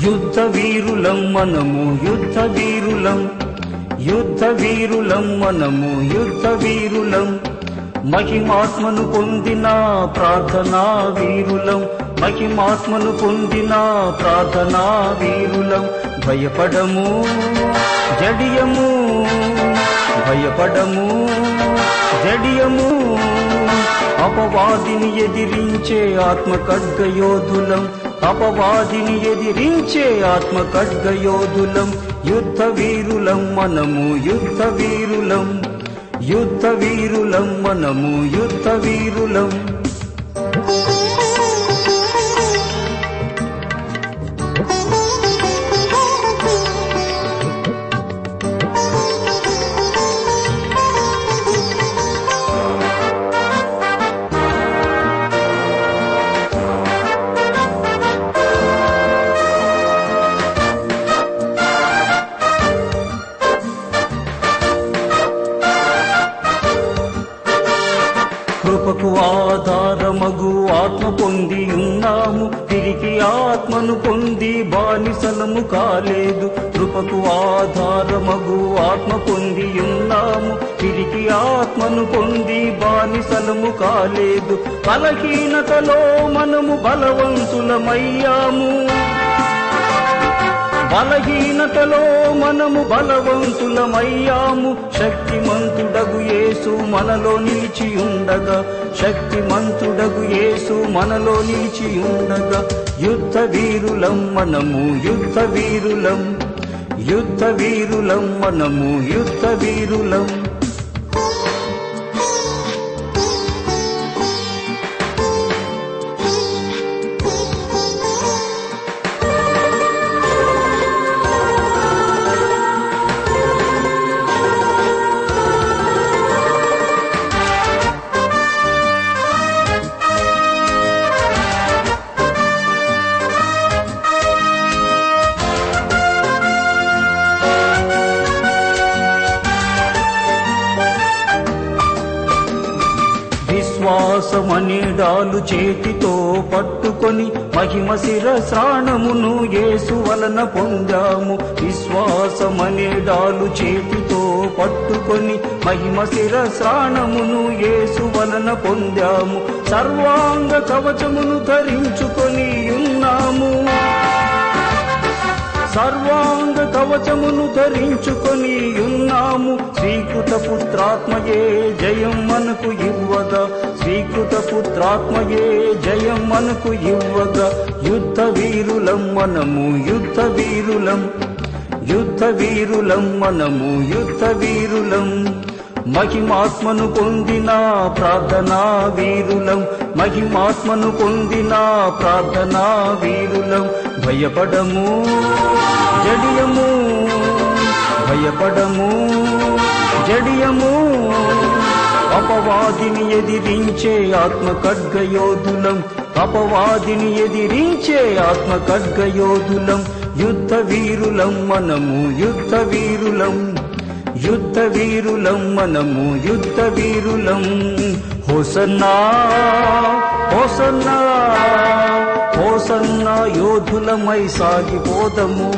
యుద్ధ వీరులం మనము యుద్ధ వీరులం, యుద్ధ వీరులం మనము యుద్ధ వీరులం, మహిమాత్మను పొందిన ప్రార్థనా వీరులం, మహిమాత్మను పొందిన ప్రార్థనా వీరులం. భయపడము జడియము, భయపడము జడియము, అపవాదిని ఎదిరించే ఆత్మ ఖడ్గయోధులం, అపవాదిని ఎదిరించే ఆత్మ ఖడ్గయోధులం. యుద్ధ వీరులం మనము యుద్ధ వీరులం, యుద్ధ వీరులం మనము యుద్ధ వీరులం. కృపకు ఆధారమగు ఆత్మ పొంది ఉన్నాము, తిరిగి ఆత్మను పొంది బానిసలము కాలేదు. కృపకు ఆధారమగు ఆత్మ పొంది ఉన్నాము, తిరిగి ఆత్మను పొంది బానిసలము కాలేదు. బలహీనతలో మనము బలవంతులమయ్యాము, బలహీనతలో మనము బలవంతులమయ్యాము. శక్తిమంతుడగు యేసు మనలో నిలిచి ఉండగా, శక్తిమంతుడగు యేసు మనలో నిలిచి ఉండగా. యుద్ధ వీరులం మనము యుద్ధ వీరులం, యుద్ధ వీరులం మనము యుద్ధ వీరులం. విశ్వాసమనే డాలు చేతితో పట్టుకొని మహిమ శిరస్రాణమును యేసు వలన పొందాము. విశ్వాసమనే డాలు చేతితో పట్టుకొని మహిమ శిరస్రాణమును యేసు వలన పొందాము. సర్వాంగ కవచమును ధరించుకొని ఉన్నాము, సర్వాంగ కవచమును ధరించుకొని ఉన్నాము. స్వీకృత పుత్రాత్మయే జయం మనకు ఇవ్వగా, స్వీకృత పుత్రాత్మయే జయం మనకు ఇవ్వగా. యుద్ధ వీరులం మనము యుద్ధ వీరులం, యుద్ధ వీరులం మనము యుద్ధ వీరులం, మహిమాత్మను పొందిన ప్రార్థనా వీరులం, మహిమాత్మను పొందిన ప్రార్థనా వీరులం. భయపడము జడియము, భయపడము జడియము, అపవాదిని ఎదిరించే ఆత్మ ఖడ్గయోధులం, అపవాదిని ఎదిరించే ఆత్మ ఖడ్గయోధులం. యుద్ధ వీరులం మనము యుద్ధ వీరులం, యుద్ధ వీరులం మనము యుద్ధ వీరులం. హోసన్నా హోసన్నా హోసన్నా, యోధులమై సాగిపోదము.